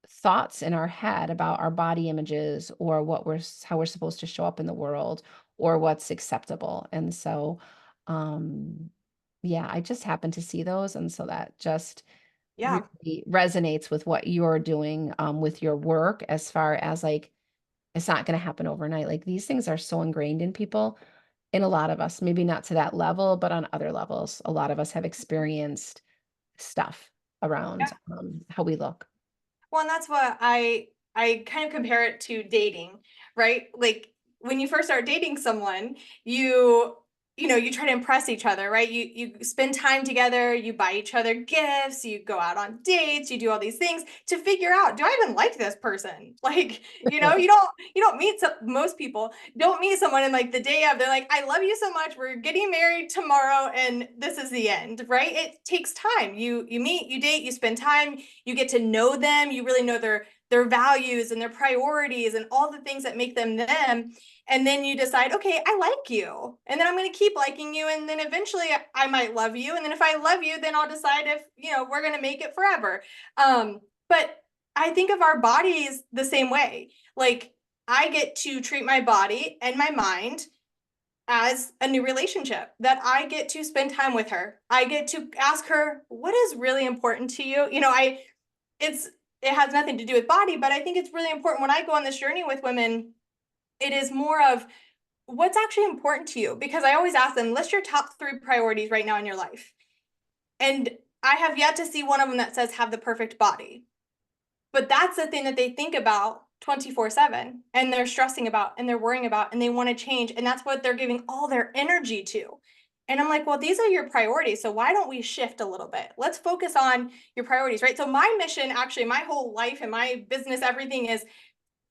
thoughts in our head about our body images or how we're supposed to show up in the world or what's acceptable. And so, um, yeah, I just happened to see those. And so that just Yeah. really resonates with what you're doing with your work, as far as like, it's not going to happen overnight. Like these things are so ingrained in people, in a lot of us, maybe not to that level, but on other levels, a lot of us have experienced stuff around how we look. Well, and that's what I kind of compare it to dating, right? Like when you first start dating someone, you try to impress each other, right? You spend time together, you buy each other gifts, you go out on dates, you do all these things to figure out, do I even like this person? Like, you don't meet most people don't meet someone and like the day of they're like, I love you so much, we're getting married tomorrow and this is the end, right? It takes time. You meet, you date, you spend time, you get to know them, you really know their values and their priorities and all the things that make them them, and then you decide, okay, I like you, and then I'm going to keep liking you, and then eventually I might love you, and then if I love you, then I'll decide if we're going to make it forever. But I think of our bodies the same way. Like I get to treat my body and my mind as a new relationship, that I get to spend time with her. I get to ask her, what is really important to you? You know, it's, it has nothing to do with body, but I think it's really important when I go on this journey with women, it is more of what's actually important to you. Because I always ask them, list your top 3 priorities right now in your life. And I have yet to see one of them that says have the perfect body. But that's the thing that they think about 24/7, and they're stressing about, and they're worrying about, and they want to change. And that's what they're giving all their energy to. And I'm like, well, these are your priorities. So why don't we shift a little bit? Let's focus on your priorities, right? So my mission, actually, my whole life and my business, everything is,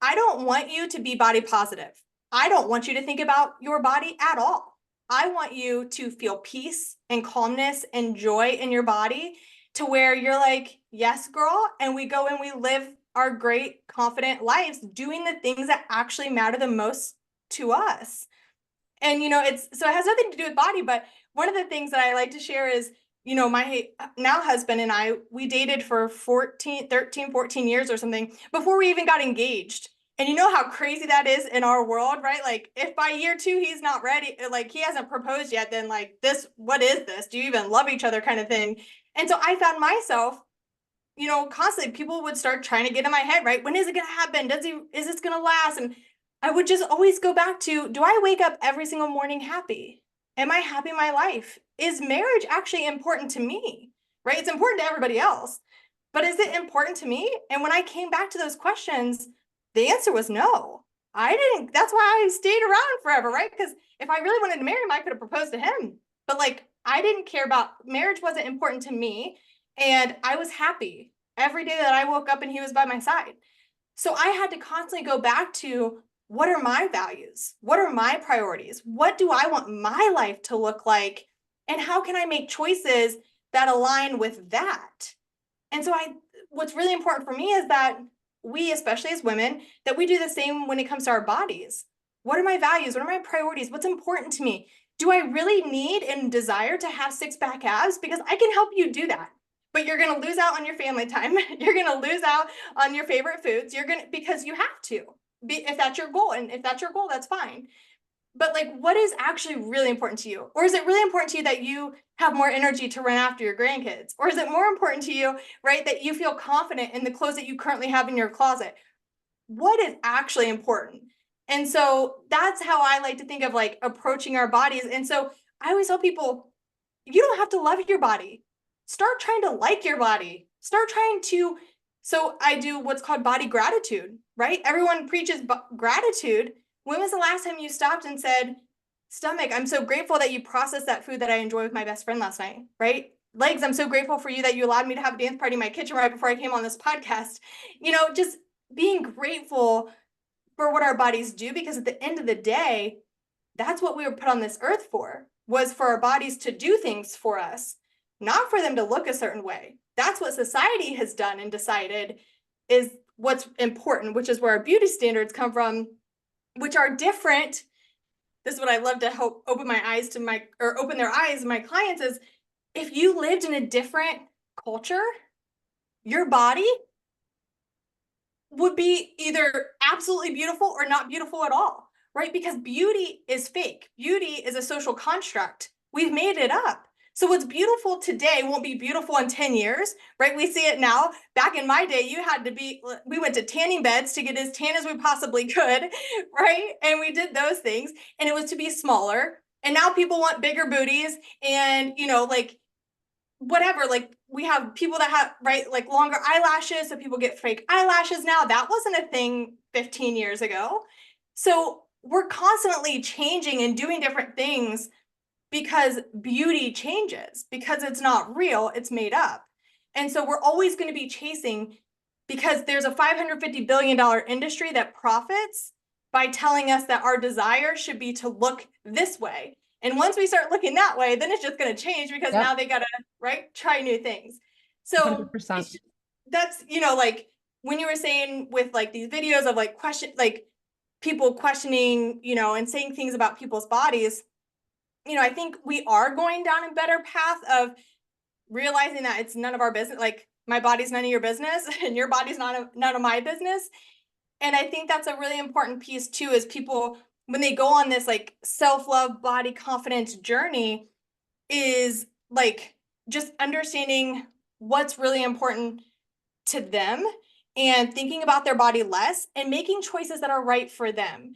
I don't want you to be body positive. I don't want you to think about your body at all. I want you to feel peace and calmness and joy in your body, to where you're like, yes, girl. And we go and we live our great, confident lives doing the things that actually matter the most to us. And, you know, it's, so it has nothing to do with body, but one of the things that I like to share is, you know, my now husband and I, we dated for 14 years or something before we even got engaged. And you know how crazy that is in our world, right? Like, if by year 2 he's not ready, like he hasn't proposed yet, then like, this, what is this? Do you even love each other, kind of thing? And so I found myself, you know, constantly people would start trying to get in my head, right? When is it going to happen? Is this going to last? And I would just always go back to, do I wake up every single morning happy? Am I happy in my life? Is marriage actually important to me? Right? It's important to everybody else, but is it important to me? And when I came back to those questions, the answer was no. I didn't, that's why I stayed around forever, right? Because if I really wanted to marry him, I could have proposed to him. But like, I didn't care about, marriage wasn't important to me. And I was happy every day that I woke up and he was by my side. So I had to constantly go back to, what are my values? What are my priorities? What do I want my life to look like? And how can I make choices that align with that? And so what's really important for me is that we, especially as women, that we do the same when it comes to our bodies. What are my values? What are my priorities? What's important to me? Do I really need and desire to have 6-pack abs? Because I can help you do that. But you're going to lose out on your family time. You're going to lose out on your favorite foods. You're going to, because you have to, if that's your goal. And if that's your goal, that's fine. But like, what is actually really important to you? Or is it really important to you that you have more energy to run after your grandkids? Or is it more important to you, right, that you feel confident in the clothes that you currently have in your closet? What is actually important? And so that's how I like to think of like approaching our bodies. And so I always tell people, you don't have to love your body. Start trying to like your body. Start trying to, so I do what's called body gratitude, right? Everyone preaches gratitude. When was the last time you stopped and said, stomach, I'm so grateful that you processed that food that I enjoyed with my best friend last night, right? Legs, I'm so grateful for you that you allowed me to have a dance party in my kitchen right before I came on this podcast. You know, just being grateful for what our bodies do, because at the end of the day, that's what we were put on this earth for, was for our bodies to do things for us, not for them to look a certain way. That's what society has done and decided is what's important, which is where our beauty standards come from, which are different. This is what I love to help open my eyes to my, or open their eyes to my clients, is if you lived in a different culture, your body would be either absolutely beautiful or not beautiful at all, right? Because beauty is fake. Beauty is a social construct. We've made it up. So what's beautiful today won't be beautiful in 10 years, right? We see it now. Back in my day, you had to be, we went to tanning beds to get as tan as we possibly could, right? And we did those things, and it was to be smaller. And now people want bigger booties and, you know, like whatever, like we have people that have, right, like longer eyelashes, so people get fake eyelashes now. That wasn't a thing 15 years ago. So we're constantly changing and doing different things because beauty changes, because it's not real, it's made up. And so we're always going to be chasing, because there's a $550 billion industry that profits by telling us that our desire should be to look this way. And once we start looking that way, then it's just going to change, because Yep. now they got to, right, try new things. So 100%. that's, you know, like when you were saying with like these videos of like people questioning, you know, and saying things about people's bodies, you know, I think we are going down a better path of realizing that it's none of our business. Like, my body's none of your business and your body's none of my business. And I think that's a really important piece too, is people when they go on this like self-love, body confidence journey is like just understanding what's really important to them and thinking about their body less and making choices that are right for them.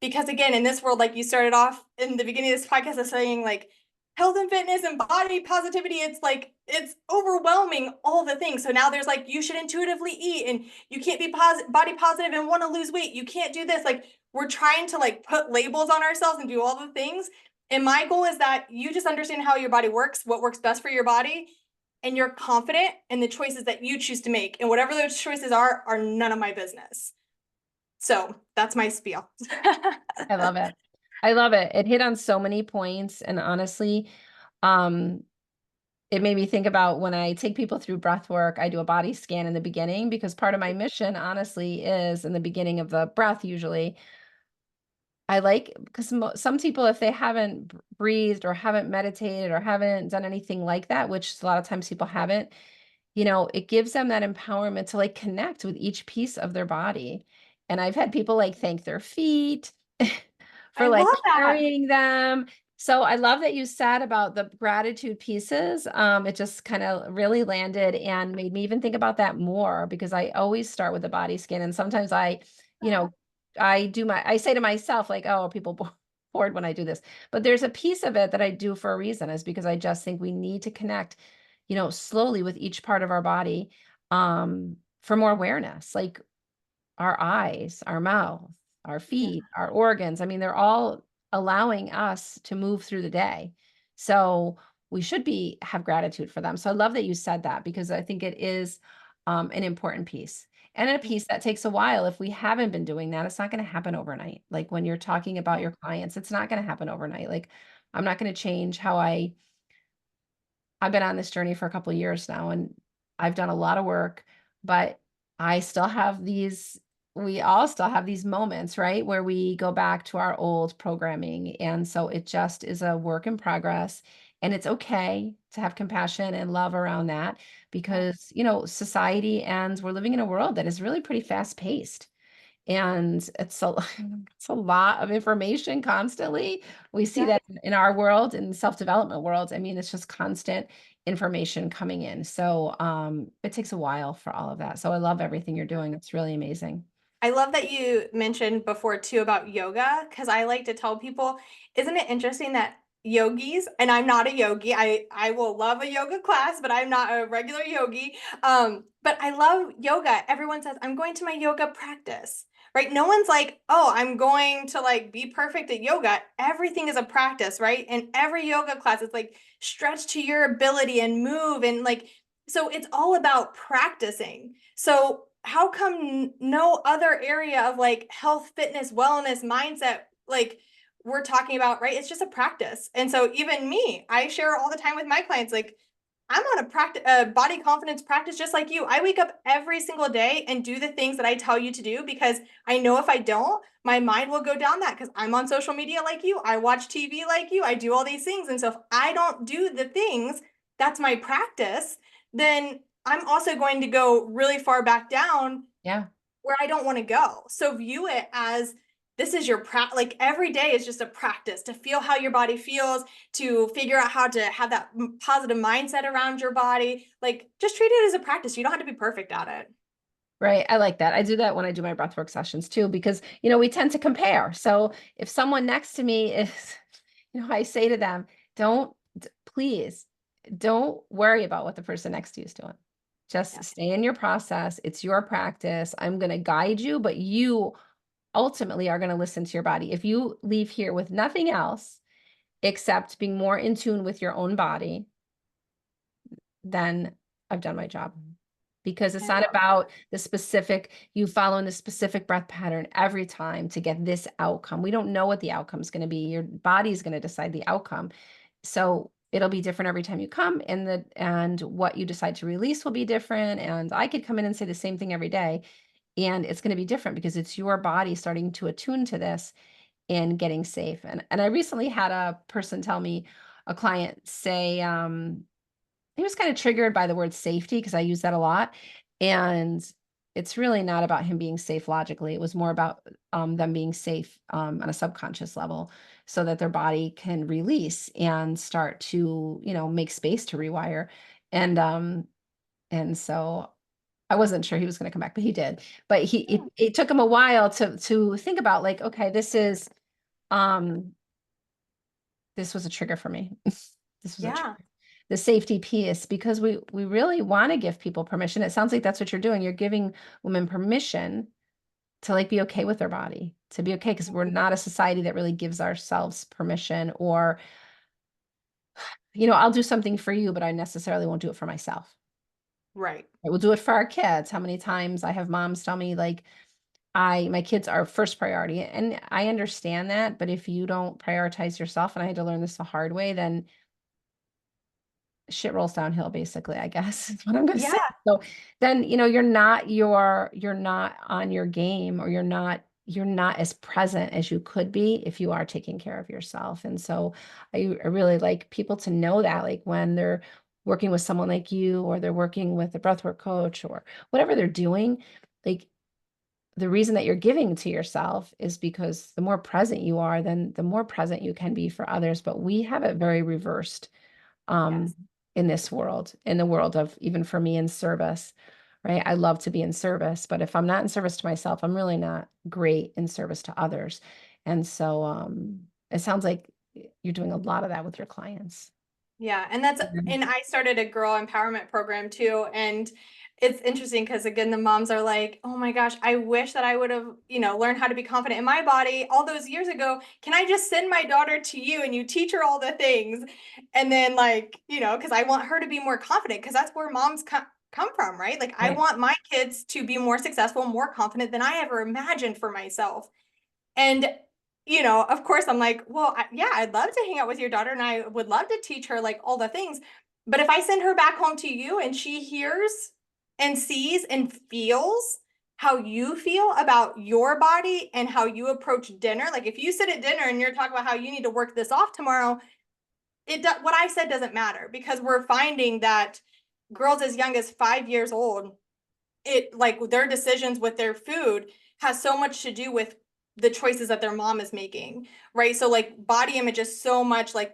Because again, in this world, like you started off in the beginning of this podcast of saying like health and fitness and body positivity, it's like it's overwhelming all the things. So now there's like you should intuitively eat and you can't be body positive and want to lose weight. You can't do this. Like we're trying to like put labels on ourselves and do all the things. And my goal is that you just understand how your body works, what works best for your body, and you're confident in the choices that you choose to make. And whatever those choices are none of my business. So that's my spiel. I love it. I love it. It hit on so many points, and honestly, um, it made me think about when I take people through breath work, I do a body scan in the beginning because part of my mission, honestly, is in the beginning of the breath usually. I like because some people, if they haven't breathed or haven't meditated or haven't done anything like that, which a lot of times people haven't, it gives them that empowerment to like connect with each piece of their body. And I've had people like thank their feet I for like love that. carrying them. So I love that you said about the gratitude pieces. It just kind of really landed and made me even think about that more because I always start with the body scan. And sometimes you know, I say to myself, like, oh, are people bored when I do this? But there's a piece of it that I do for a reason, is because I just think we need to connect, slowly with each part of our body, for more awareness. Like our eyes, our mouth, our Yeah. feet, our organs. I mean, they're all allowing us to move through the day. So we should be have gratitude for them. So I love that you said that because I think it is an important piece and a piece that takes a while. If we haven't been doing that, it's not going to happen overnight. Like when you're talking about your clients, it's not going to happen overnight. Like I'm not going to change how I've been on this journey for a couple of years now and I've done a lot of work, but I still have we all still have these moments, right? Where we go back to our old programming. And so it just is a work in progress. And it's okay to have compassion and love around that because, society and we're living in a world that is really pretty fast paced. And it's a it's a lot of information constantly. We see Yeah. that in our world, in self-development worlds. I mean, it's just constant information coming in. So it takes a while for all of that. So I love everything you're doing. It's really amazing. I love that you mentioned before too about yoga because I like to tell people, isn't it interesting that yogis, and I'm not a yogi, I will love a yoga class, but I'm not a regular yogi. But I love yoga. Everyone says, I'm going to my yoga practice, right? No one's like, oh, I'm going to like be perfect at yoga. Everything is a practice, right? And every yoga class is like stretch to your ability and move and like so it's all about practicing. So how come no other area of like health, fitness, wellness, mindset, like we're talking about, right? It's just a practice. And so even me, I share all the time with my clients, like I'm on a body confidence practice just like you. I wake up every single day and do the things that I tell you to do because I know if I don't, my mind will go down that because I'm on social media like you. I watch TV like you. I do all these things. And so if I don't do the things, that's my practice, then I'm also going to go really far back down Yeah. where I don't want to go. So view it as this is your like every day is just a practice to feel how your body feels, to figure out how to have that positive mindset around your body. Like just treat it as a practice. You don't have to be perfect at it. Right. I like that. I do that when I do my breathwork sessions too, because, we tend to compare. So if someone next to me is, I say to them, please don't worry about what the person next to you is doing. Yeah. Just stay in your process. It's your practice. I'm going to guide you, but you ultimately are going to listen to your body. If you leave here with nothing else except being more in tune with your own body, then I've done my job. Because it's I not love about the specific, you following the specific breath pattern every time to get this outcome. We don't know what the outcome is going to be. Your body is going to decide the outcome. So it'll be different every time you come, and what you decide to release will be different. And I could come in and say the same thing every day, and it's going to be different because it's your body starting to attune to this and getting safe. And I recently had a person tell me, a client say, he was kind of triggered by the word safety because I use that a lot. And it's really not about him being safe logically. It was more about them being safe on a subconscious level so that their body can release and start to, make space to rewire. And and so I wasn't sure he was going to come back, but he did. But it took him a while to think about like, okay, um this was a trigger for me. This was a Yeah. trigger. The safety piece, because we really want to give people permission. It sounds like that's what you're doing. You're giving women permission to like be okay with their body, to be okay, because we're not a society that really gives ourselves permission, or, I'll do something for you, but I necessarily won't do it for myself. Right. I will do it for our kids. How many times I have moms tell me like, my kids are first priority, and I understand that, but if you don't prioritize yourself, and I had to learn this the hard way, then shit rolls downhill, basically, I guess is what I'm gonna say. Yeah. So then, you're not on your game, or you're not as present as you could be if you are taking care of yourself. And so I really like people to know that, like when they're working with someone like you, or they're working with a breathwork coach, or whatever they're doing, like the reason that you're giving to yourself is because the more present you are, then the more present you can be for others. But we have it very reversed um, Yes. in this world, in the world of, even for me, in service, right? I love to be in service, but if I'm not in service to myself, I'm really not great in service to others. And so it sounds like you're doing a lot of that with your clients. Yeah, Mhm. and I started a girl empowerment program too, and it's interesting because again, the moms are like, "Oh my gosh, I wish that I would have, learned how to be confident in my body all those years ago. Can I just send my daughter to you and you teach her all the things?" And then like, because I want her to be more confident because that's where moms come from, right? Like I Right. want my kids to be more successful, more confident than I ever imagined for myself. And, of course, I'm like, well, yeah, I'd love to hang out with your daughter and I would love to teach her like all the things. But if I send her back home to you and she hears and sees and feels how you feel about your body and how you approach dinner, like if you sit at dinner and you're talking about how you need to work this off tomorrow, what I said doesn't matter because we're finding that girls as young as 5 years old, it like their decisions with their food has so much to do with the choices that their mom is making, right? So like body image is so much like,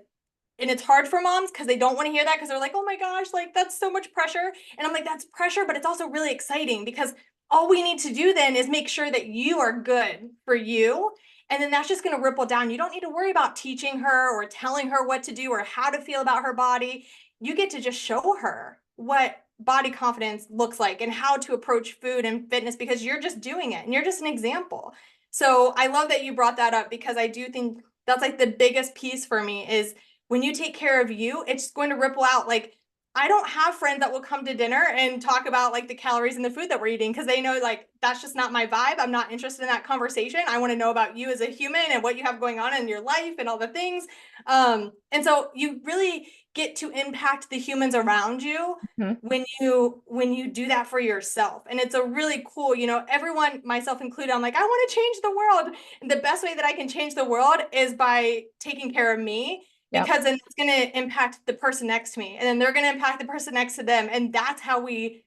and it's hard for moms because they don't want to hear that because they're like, oh my gosh, like that's so much pressure. And I'm like, that's pressure, but it's also really exciting because all we need to do then is make sure that you are good for you. And then that's just going to ripple down. You don't need to worry about teaching her or telling her what to do or how to feel about her body. You get to just show her what body confidence looks like and how to approach food and fitness because you're just doing it and you're just an example. So I love that you brought that up because I do think that's like the biggest piece for me is when you take care of you, it's going to ripple out. Like, I don't have friends that will come to dinner and talk about like the calories in the food that we're eating because they know like that's just not my vibe. I'm not interested in that conversation. I want to know about you as a human and what you have going on in your life and all the things. And so you really get to impact the humans around you Mhm. when you do that for yourself. And it's a really cool, everyone, myself included, I'm like, I want to change the world. And the best way that I can change the world is by taking care of me Yep. because then it's going to impact the person next to me and then they're going to impact the person next to them and that's how we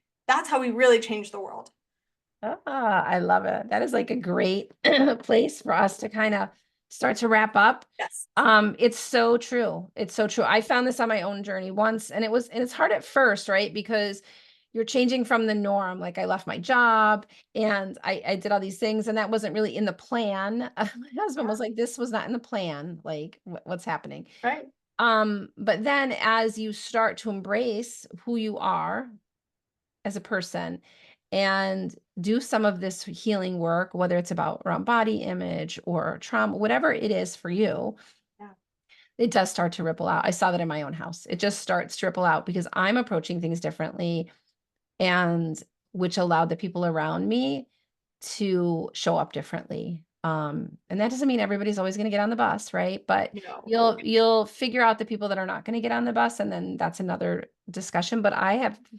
really change the world. I love it. That is like a great place for us to kind of start to wrap up. Yes. It's so true. It's so true. I found this on my own journey once, and it's hard at first, right? Because you're changing from the norm. Like I left my job and I did all these things, and that wasn't really in the plan. My husband was Yeah. like, this was not in the plan. Like what's happening? Right. But then as you start to embrace who you are as a person and do some of this healing work, whether it's about around body image or trauma, whatever it is for you, Yeah. it does start to ripple out. I saw that in my own house. It just starts to ripple out because I'm approaching things differently, and which allowed the people around me to show up differently. And that doesn't mean everybody's always going to get on the bus, right? But No. you'll figure out the people that are not going to get on the bus, and then that's another discussion. But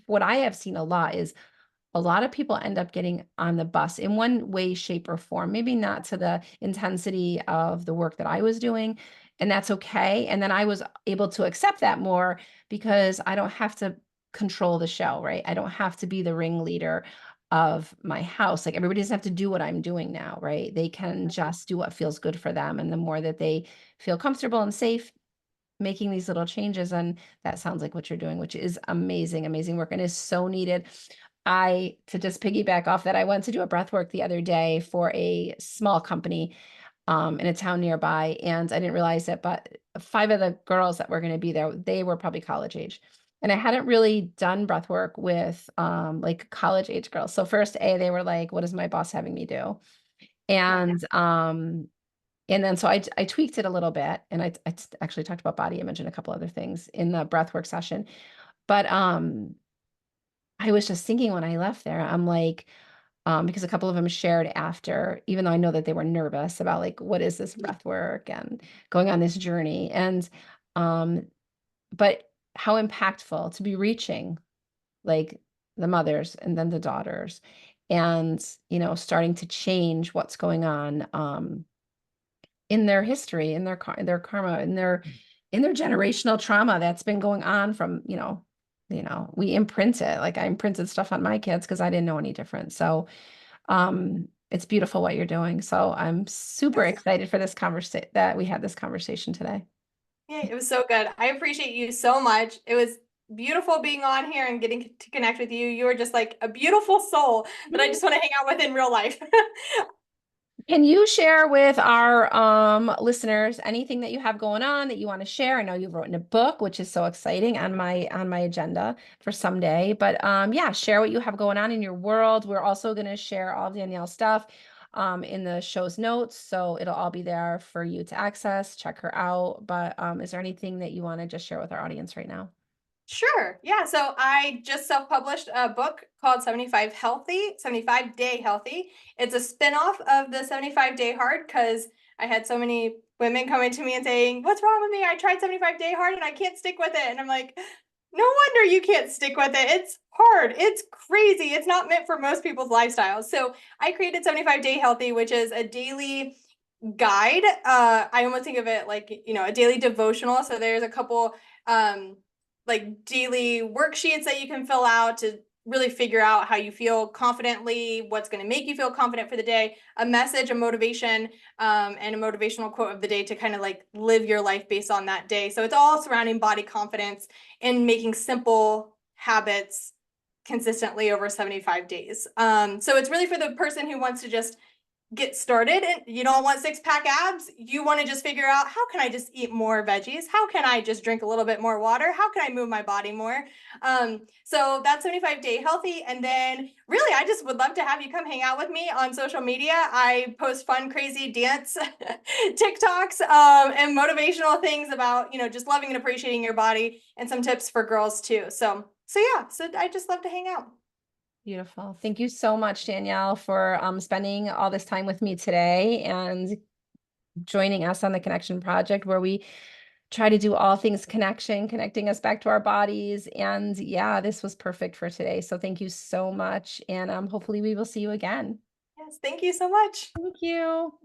what I have seen a lot is a lot of people end up getting on the bus in one way, shape, or form, maybe not to the intensity of the work that I was doing. And that's okay. And then I was able to accept that more because I don't have to control the show, right? I don't have to be the ringleader. of my house. Like everybody doesn't have to do what I'm doing now, right? They can just do what feels good for them. And the more that they feel comfortable and safe making these little changes, and that sounds like what you're doing, which is amazing, amazing work and is so needed. To just piggyback off that, I went to do a breath work the other day for a small company in a town nearby. And I didn't realize it, but 5 of the girls that were going to be there, they were probably college age. And I hadn't really done breath work with like college age girls. So first they were like, what is my boss having me do? Right. And then so I tweaked it a little bit, and actually talked about body image and a couple other things in the breathwork session. But I was just thinking when I left there, I'm like, because a couple of them shared after, even though I know that they were nervous about like, what is this breath work and going on this journey. And um, but how impactful to be reaching like the mothers and then the daughters, and starting to change what's going on in their history, in their karma, in their generational trauma that's been going on from, we imprint it. Like I imprinted stuff on my kids because I didn't know any different. So it's beautiful what you're doing. So I'm super Yes. excited for this conversation that we had this conversation today. Yeah, it was so good. I appreciate you so much. It was beautiful being on here and getting to connect with you. You are just like a beautiful soul that I just want to hang out with in real life. Can you share with our listeners anything that you have going on that you want to share? I know you've written a book, which is so exciting on my agenda for someday. But yeah, share what you have going on in your world. We're also going to share all Danielle's stuff in the show's notes, so it'll all be there for you to access. Check her out. But is there anything that you want to just share with our audience right now? Sure. Yeah. So I just self-published a book called 75 Healthy, 75 Day Healthy. It's a spin-off of the 75 Day Hard because I had so many women coming to me and saying, "What's wrong with me? I tried 75 Day Hard and I can't stick with it." And I'm like, "No wonder you can't stick with it. It's hard. It's crazy. It's not meant for most people's lifestyles." So I created 75 Day Healthy, which is a daily guide. I almost think of it like, a daily devotional. So there's a couple like daily worksheets that you can fill out to really figure out how you feel confidently, what's going to make you feel confident for the day, a message, a motivation, and a motivational quote of the day to kind of like live your life based on that day. So it's all surrounding body confidence and making simple habits consistently over 75 days. So it's really for the person who wants to just get started and you don't want 6-pack abs. You want to just figure out, how can I just eat more veggies? How can I just drink a little bit more water? How can I move my body more? So that's 75 Day Healthy. And then really, I just would love to have you come hang out with me on social media. I post fun, crazy dance TikToks and motivational things about, just loving and appreciating your body, and some tips for girls too. So yeah, so I just love to hang out. Beautiful. Thank you so much, Danielle, for spending all this time with me today and joining us on the Connection Project, where we try to do all things connection, connecting us back to our bodies. And yeah, this was perfect for today. So thank you so much. And hopefully we will see you again. Yes, thank you so much. Thank you.